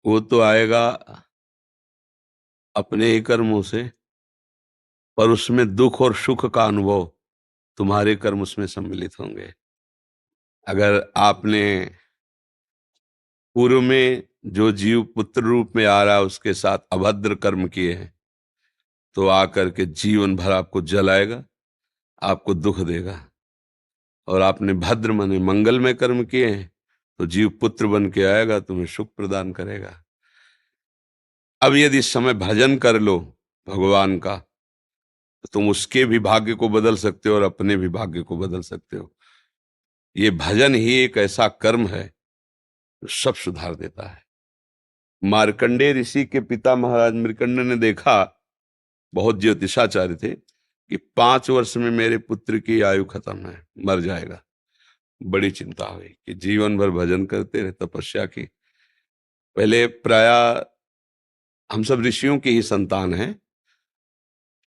वो तो आएगा अपने ही कर्मों से, पर उसमें दुख और सुख का अनुभव तुम्हारे कर्म उसमें सम्मिलित होंगे। अगर आपने पूर्व में जो जीव पुत्र रूप में आ रहा है उसके साथ अभद्र कर्म किए हैं, तो आकर के जीवन भर आपको जलाएगा, आपको दुख देगा। और आपने भद्र माने मंगलमय कर्म किए हैं, तो जीव पुत्र बन के आएगा, तुम्हें सुख प्रदान करेगा। अब यदि इस समय भजन कर लो भगवान का, तो तुम उसके भी भाग्य को बदल सकते हो और अपने भी भाग्य को बदल सकते हो। ये भजन ही एक ऐसा कर्म है जो सब सुधार देता है। मार्कंडेय ऋषि के पिता महाराज मृकंड ने देखा, बहुत ज्योतिषाचार्य थे, कि 5 वर्ष में मेरे पुत्र की आयु खत्म है, मर जाएगा। बड़ी चिंता हुई कि जीवन भर भजन करते रहे, तपस्या की। पहले प्राय हम सब ऋषियों की ही संतान हैं,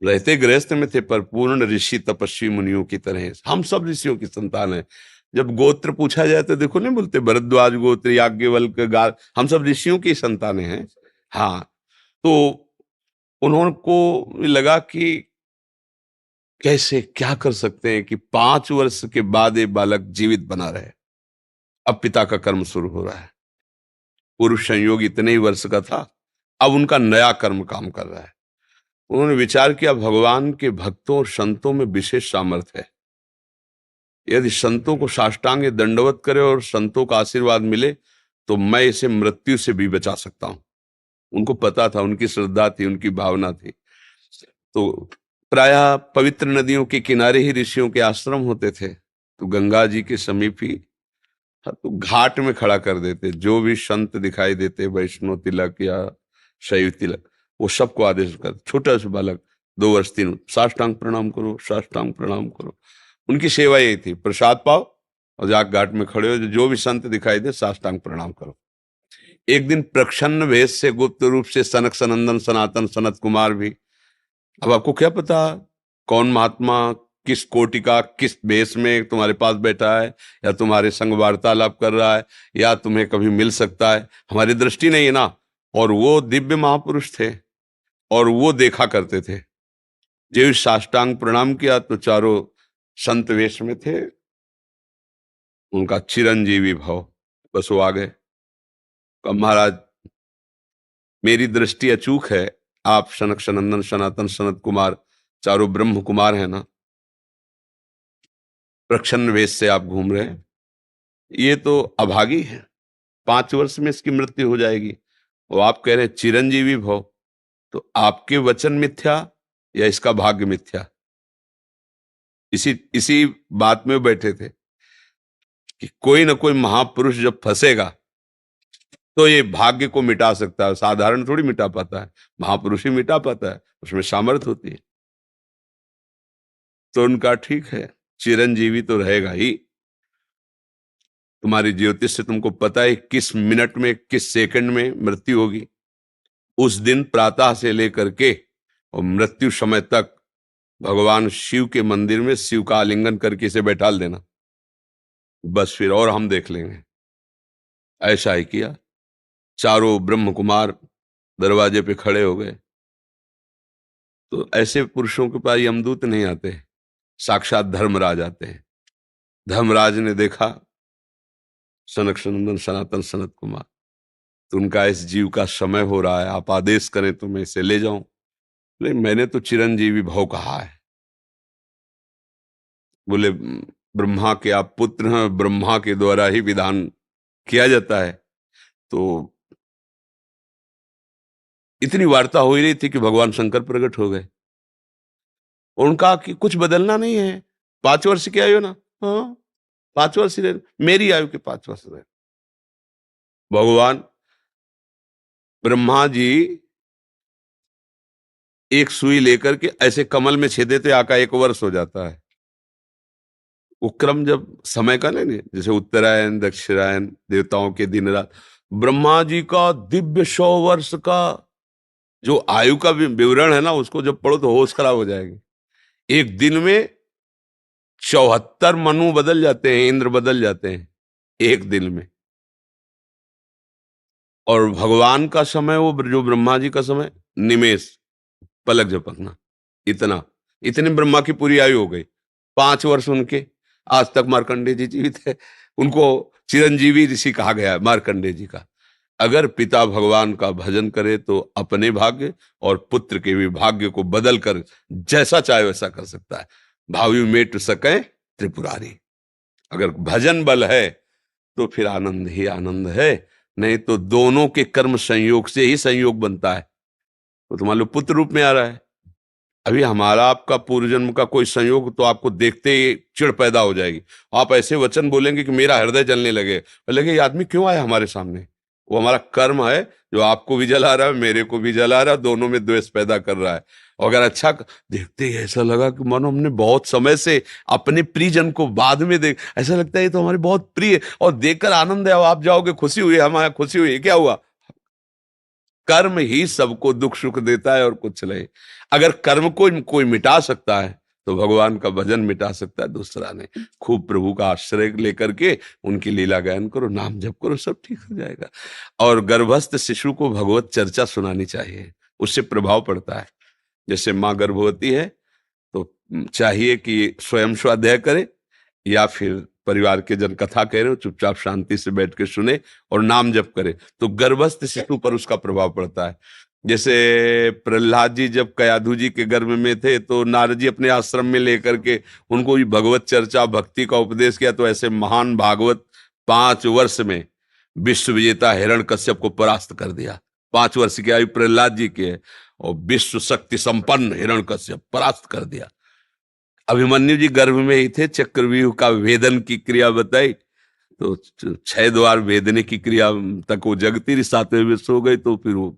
रहते गृहस्थ में थे पर पूर्ण ऋषि तपस्वी मुनियों की तरह हम सब ऋषियों की संतान है। जब गोत्र पूछा जाए तो देखो नहीं बोलते भरद्वाज गोत्र, याज्ञवल्क, गार, हम सब ऋषियों की संतानें हैं। हाँ, तो उन्होंने लगा कि कैसे क्या कर सकते हैं कि 5 वर्ष के बाद ये बालक जीवित बना रहे। अब पिता का कर्म शुरू हो रहा है। पूर्व संयोग इतने ही वर्ष का था, अब उनका नया कर्म काम कर रहा है। उन्होंने विचार किया, भगवान के भक्तों और संतों में विशेष सामर्थ्य है। यदि संतों को साष्टांग दंडवत करे और संतों का आशीर्वाद मिले, तो मैं इसे मृत्यु से भी बचा सकता हूं। उनको पता था, उनकी श्रद्धा थी, उनकी भावना थी। तो प्रायः पवित्र नदियों के किनारे ही ऋषियों के आश्रम होते थे, तो गंगा जी के समीप ही, हाँ, तो घाट में खड़ा कर देते। जो भी संत दिखाई देते, वैष्णव तिलक या शैव तिलक, वो सबको आदेश कर, छोटा सा बालक 2 वर्ष 3, साष्टांग प्रणाम करो, साष्टांग प्रणाम करो। उनकी सेवा यही थी, प्रसाद पाओ और जाके घाट में खड़े हो, जो भी संत दिखाई दे साष्टांग प्रणाम करो। एक दिन प्रच्छन्न वेश से गुप्त रूप से सनक सनंदन सनातन सनत कुमार भी, अब आपको क्या पता कौन महात्मा किस कोटि का किस वेश में तुम्हारे पास बैठा है, या तुम्हारे संग वार्तालाप कर रहा है, या तुम्हें कभी मिल सकता है, हमारी दृष्टि नहीं है ना। और वो दिव्य महापुरुष थे और वो देखा करते थे। जो साष्टांग प्रणाम किया तो चारों संत वेश में थे, उनका चिरंजीवी भव, बस वो आ गए। कहा, महाराज मेरी दृष्टि अचूक है, आप सनक सनंदन सनातन सनत कुमार चारों ब्रह्म कुमार है ना, प्रच्छन्न वेश से आप घूम रहे हैं, ये तो अभागी है, 5 वर्ष में इसकी मृत्यु हो जाएगी। और आप कह रहे हैं चिरंजीवी भव, तो आपके वचन मिथ्या या इसका भाग्य मिथ्या? इसी इसी बात में बैठे थे कि कोई ना कोई महापुरुष जब फंसेगा तो ये भाग्य को मिटा सकता है, साधारण थोड़ी मिटा पाता है, महापुरुष ही मिटा पाता है, उसमें सामर्थ होती है। तो उनका ठीक है, चिरंजीवी तो रहेगा ही। तुम्हारी ज्योतिष से तुमको पता है किस मिनट में किस सेकंड में मृत्यु होगी। उस दिन प्रातः से लेकर के और मृत्यु समय तक भगवान शिव के मंदिर में शिव का आलिंगन करके इसे बैठाल देना, बस फिर और हम देख लेंगे। ऐसा ही किया। चारों ब्रह्म कुमार दरवाजे पे खड़े हो गए। तो ऐसे पुरुषों के पास यमदूत नहीं आते, साक्षात धर्मराज आते हैं। धर्मराज ने देखा सनक सनंदन सनातन सनत कुमार, तो उनका इस जीव का समय हो रहा है, आप आदेश करें तो मैं इसे ले जाऊं। बोले मैंने तो चिरंजीवी भव कहा है। बोले ब्रह्मा के आप पुत्र हैं, ब्रह्मा के द्वारा ही विधान किया जाता है। तो इतनी वार्ता हो ही रही थी कि भगवान शंकर प्रकट हो गए। उनका कि कुछ बदलना नहीं है, 5 वर्ष की आयु ना, हाँ 5 वर्ष ही रहे, मेरी आयु के 5 वर्ष रहे। भगवान ब्रह्मा जी एक सुई लेकर के ऐसे कमल में छेदे थे, आका 1 वर्ष हो जाता है। वो क्रम जब समय का नहीं, जैसे उत्तरायण दक्षिणायन देवताओं के दिन रात, ब्रह्मा जी का दिव्य 100 वर्ष का जो आयु का विवरण है ना, उसको जब पढ़ो तो होश खराब हो जाएगी। एक दिन में 74 मनु बदल जाते हैं, इंद्र बदल जाते हैं एक दिन में। और भगवान का समय, वो जो ब्रह्मा जी का समय, निमेष, पलक झपकना, इतना, इतनी ब्रह्मा की पूरी आयु हो गई। 5 वर्ष उनके, आज तक मार्कंडेय जी जीवित है। उनको चिरंजीवी ऋषि कहा गया है मार्कंडेय जी का। अगर पिता भगवान का भजन करे तो अपने भाग्य और पुत्र के भी भाग्य को बदल कर जैसा चाहे वैसा कर सकता है। भावी मेट सके त्रिपुरारी। अगर भजन बल है तो फिर आनंद ही आनंद है, नहीं तो दोनों के कर्म संयोग से ही संयोग बनता है। तो तुम्हारे लो पुत्र रूप में आ रहा है। अभी हमारा आपका पूर्व जन्म का कोई संयोग तो आपको देखते ही चिढ़ पैदा हो जाएगी। आप ऐसे वचन बोलेंगे कि मेरा हृदय जलने लगे, लगे ये आदमी क्यों आया हमारे सामने। वो हमारा कर्म है जो आपको भी जला रहा है, मेरे को भी जला रहा है, दोनों में द्वेष पैदा कर रहा है। और अगर अच्छा देखते ही ऐसा लगा कि मानो हमने बहुत समय से अपने प्रियजन को बाद में देख, ऐसा लगता है ये तो हमारे बहुत प्रिय, और देखकर आनंद है, आप जाओगे खुशी हुई, हमारा खुशी हुई, क्या हुआ। कर्म ही सबको दुख सुख देता है और कुछ नहीं। अगर कर्म को कोई मिटा सकता है तो भगवान का भजन मिटा सकता है, दूसरा नहीं। खूब प्रभु का आश्रय लेकर के उनकी लीला गायन करो, नाम जप करो, सब ठीक हो जाएगा। और गर्भस्थ शिशु को भगवत चर्चा सुनानी चाहिए, उससे प्रभाव पड़ता है। जैसे माँ गर्भवती है तो चाहिए कि स्वयं स्वाध्याय करे या फिर परिवार के जन कथा कह रहे हो, चुपचाप शांति से बैठ के सुने और नाम जप करे, तो गर्भस्थ शिशु पर उसका प्रभाव पड़ता है। जैसे प्रहलाद जी जब कयाधु जी के गर्भ में थे तो नारद जी अपने आश्रम में लेकर के उनको भी भगवत चर्चा भक्ति का उपदेश किया, तो ऐसे महान भागवत 5 वर्ष में विश्व विजेता हिरण्यकश्यप को परास्त कर दिया। 5 वर्ष की आयु प्रहलाद जी की है और विश्व शक्ति संपन्न हिरण्यकश्यप परास्त कर दिया। अभिमन्यु जी गर्भ में ही थे, चक्रव्यूह का भेदन की क्रिया बताई तो 6 द्वार भेदने की क्रिया तक वो जगती रही, 7वें विश्व हो गई। तो फिर वो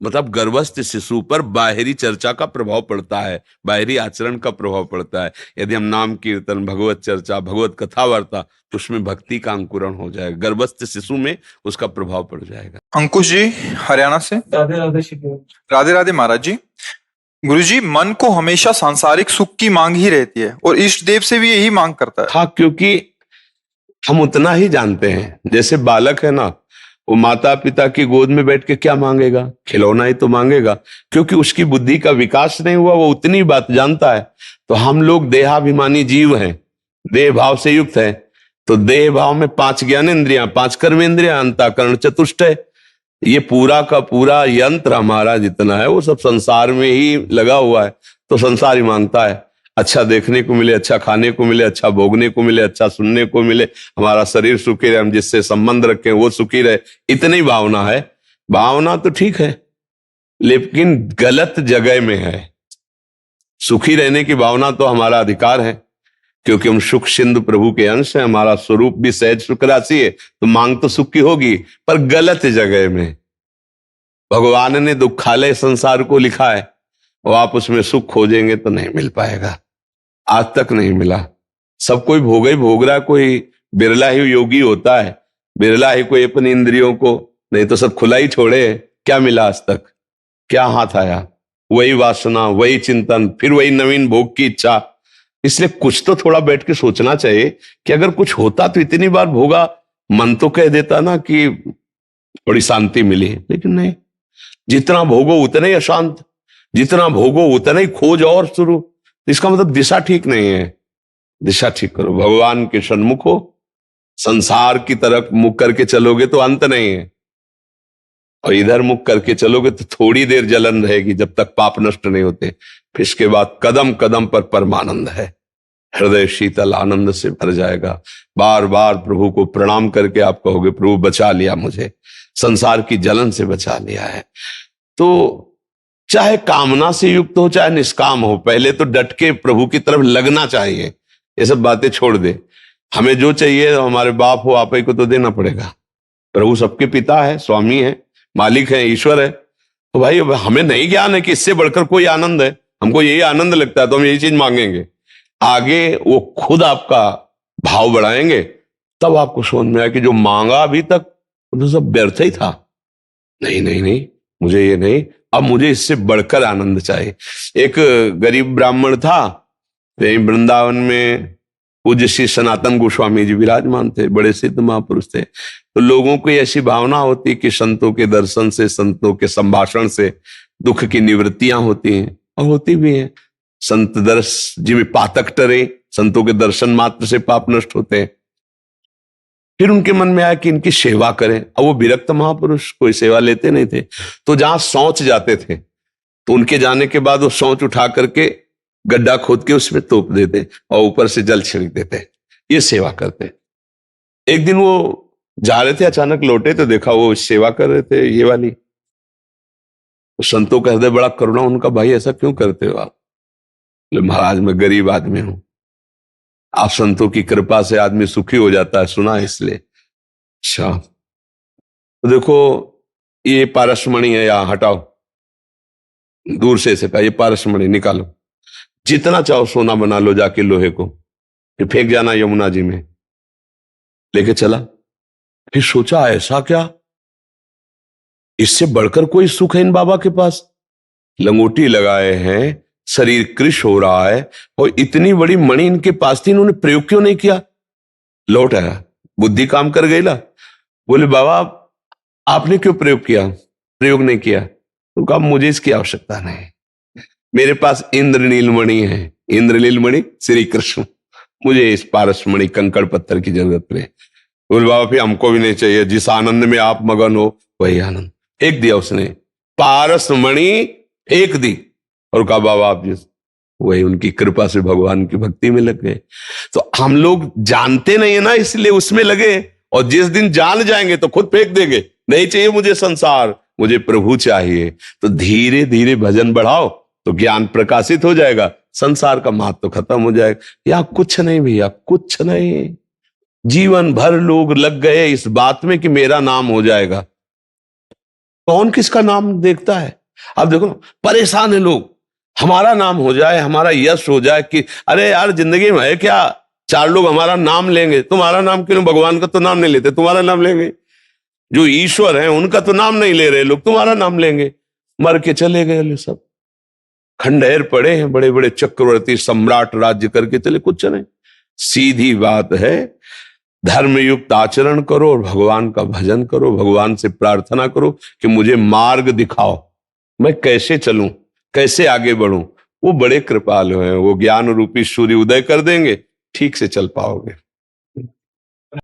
मतलब गर्भस्थ शिशु पर बाहरी चर्चा का प्रभाव पड़ता है, बाहरी आचरण का प्रभाव पड़ता है। यदि हम नाम कीर्तन, भगवत चर्चा, भगवत कथा वार्ता, तो उसमें भक्ति का अंकुरण हो जाएगा, गर्भस्थ शिशु में उसका प्रभाव पड़ जाएगा। अंकुश जी हरियाणा से। राधे राधे शिव। राधे राधे महाराज जी। गुरुजी, मन को हमेशा सांसारिक सुख की मांग ही रहती है और इष्ट देव से भी यही मांग करता है। हाँ, क्योंकि हम उतना ही जानते हैं। जैसे बालक है ना, वो माता पिता की गोद में बैठ के क्या मांगेगा, खिलौना ही तो मांगेगा, क्योंकि उसकी बुद्धि का विकास नहीं हुआ, वो उतनी बात जानता है। तो हम लोग देहाभिमानी जीव हैं, देह भाव से युक्त हैं। तो देह भाव में 5 ज्ञानेंद्रियां, 5 कर्मेंद्रियां, अंतःकरण चतुष्टय, ये पूरा का पूरा यंत्र हमारा जितना है वो सब संसार में ही लगा हुआ है। तो संसार ही मांगता है अच्छा देखने को मिले, अच्छा खाने को मिले, अच्छा भोगने को मिले, अच्छा सुनने को मिले, हमारा शरीर सुखी रहे, हम जिससे संबंध रखें वो सुखी रहे, इतनी भावना है। भावना तो ठीक है लेकिन गलत जगह में है। सुखी रहने की भावना तो हमारा अधिकार है, क्योंकि हम सुख सिंधु प्रभु के अंश हैं, हमारा स्वरूप भी सहज सुख राशि है, तो मांग तो सुख की होगी, पर गलत जगह में। भगवान ने दुखालय संसार को लिखा है और आप उसमें सुख खोजेंगे तो नहीं मिल पाएगा, आज तक नहीं मिला। सब कोई भोग ही भोग रहा, कोई बिरला ही योगी होता है, बिरला ही कोई अपनी इंद्रियों को, नहीं तो सब खुला ही छोड़े। क्या मिला आज तक, क्या हाथ आया, वही वासना, वही चिंतन, फिर वही नवीन भोग की इच्छा। इसलिए कुछ तो थोड़ा बैठ के सोचना चाहिए कि अगर कुछ होता तो इतनी बार भोगा, मन तो कह देता ना कि थोड़ी शांति मिली, लेकिन नहीं, जितना भोगो उतना ही अशांत, जितना भोगो उतना ही खोज और शुरू। इसका मतलब दिशा ठीक नहीं है, दिशा ठीक करो, भगवान के सन्मुख हो, संसार की तरफ मुख करके चलोगे तो अंत नहीं है, और इधर मुख करके चलोगे तो थोड़ी देर जलन रहेगी जब तक पाप नष्ट नहीं होते, फिर इसके बाद कदम कदम पर परमानंद है, हृदय शीतल आनंद से भर जाएगा। बार बार प्रभु को प्रणाम करके आप कहोगे प्रभु बचा लिया मुझे, संसार की जलन से बचा लिया है। तो चाहे कामना से युक्त हो चाहे निष्काम हो, पहले तो डट के प्रभु की तरफ लगना चाहिए, ये सब बातें छोड़ दे। हमें जो चाहिए हमारे बाप हो आप ही को तो देना पड़ेगा, प्रभु सबके पिता है, स्वामी है, मालिक है, ईश्वर है। तो भाई हमें नहीं ज्ञान है कि इससे बढ़कर कोई आनंद है, हमको यही आनंद लगता है तो हम यही चीज मांगेंगे। आगे वो खुद आपका भाव बढ़ाएंगे, तब आपको समझ में आया कि जो मांगा अभी तक तो सब व्यर्थ ही था। नहीं नहीं नहीं, मुझे ये नहीं, अब मुझे इससे बढ़कर आनंद चाहिए। एक गरीब ब्राह्मण था, वहीं वृंदावन में पूज्य श्री सनातन गोस्वामी जी विराजमान थे, बड़े सिद्ध महापुरुष थे। तो लोगों को ऐसी भावना होती कि संतों के दर्शन से, संतों के संभाषण से दुख की निवृत्तियां होती हैं, और होती भी हैं। संत दर्श जिमें पातक टरे, संतों के दर्शन मात्र से पाप नष्ट होते हैं। फिर उनके मन में आया कि इनकी सेवा करें। अब वो विरक्त महापुरुष, कोई सेवा लेते नहीं थे, तो जहां शौच जाते थे तो उनके जाने के बाद वो शौच उठा करके गड्ढा खोद के उसमें तोप देते और ऊपर से जल छिड़क देते, ये सेवा करते। एक दिन वो जा रहे थे, अचानक लौटे तो देखा वो सेवा कर रहे थे ये वाली। तो संतों का हृदय बड़ा करुणा, उनका भाई ऐसा क्यों करते हो आप? महाराज मैं गरीब आदमी हूं, आप संतों की कृपा से आदमी सुखी हो जाता है, सुना इसलिए। अच्छा तो देखो ये पारसमणि है, या हटाओ, दूर से इसे कहा ये पारसमणि निकालो, जितना चाहो सोना बना लो जाके लोहे को, फिर फेंक जाना यमुना जी में। लेके चला। फिर सोचा ऐसा क्या, इससे बढ़कर कोई सुख है इन बाबा के पास? लंगोटी लगाए हैं, शरीर कृश हो रहा है, और इतनी बड़ी मणि इनके पास थी, इन्होंने प्रयोग क्यों नहीं किया? लौट आया, बुद्धि काम कर गई ला। बोले बाबा आपने क्यों प्रयोग किया? प्रयोग नहीं किया। तो कहा मुझे इसकी आवश्यकता नहीं, मेरे पास इंद्रनील मणि है, इंद्रनील मणि श्री कृष्ण, मुझे इस पारसमणि कंकड़ पत्थर की जरूरत नहीं। बोले बाबा फिर हमको भी नहीं चाहिए, जिस आनंद में आप मगन हो वही आनंद। एक दिया उसने, पारसमणि एक दी, और कहा बाबा आप जिस, वही उनकी कृपा से भगवान की भक्ति में लग गए। तो हम लोग जानते नहीं है ना, इसलिए उसमें लगे, और जिस दिन जान जाएंगे तो खुद फेंक देंगे, नहीं चाहिए मुझे संसार, मुझे प्रभु चाहिए। तो धीरे धीरे भजन बढ़ाओ तो ज्ञान प्रकाशित हो जाएगा, संसार का महत्व तो खत्म हो जाएगा। या कुछ नहीं भैया, कुछ नहीं। जीवन भर लोग लग गए इस बात में कि मेरा नाम हो जाएगा। कौन किसका नाम देखता है? अब देखो परेशान है लोग, हमारा नाम हो जाए, हमारा यश हो जाए, कि अरे यार जिंदगी में है क्या, चार लोग हमारा नाम लेंगे। तुम्हारा नाम क्यों? भगवान का तो नाम नहीं लेते, तुम्हारा नाम लेंगे। जो ईश्वर है उनका तो नाम नहीं ले रहे लोग, तुम्हारा नाम लेंगे। मर के चले गए सब, खंडहर पड़े हैं, बड़े बड़े चक्रवर्ती सम्राट राज्य करके चले, कुछ नहीं। सीधी बात है, धर्मयुक्त आचरण करो और भगवान का भजन करो, भगवान से प्रार्थना करो कि मुझे मार्ग दिखाओ, मैं कैसे चलूं, कैसे आगे बढ़ूं। वो बड़े कृपालु हैं, वो ज्ञान रूपी सूर्य उदय कर देंगे, ठीक से चल पाओगे।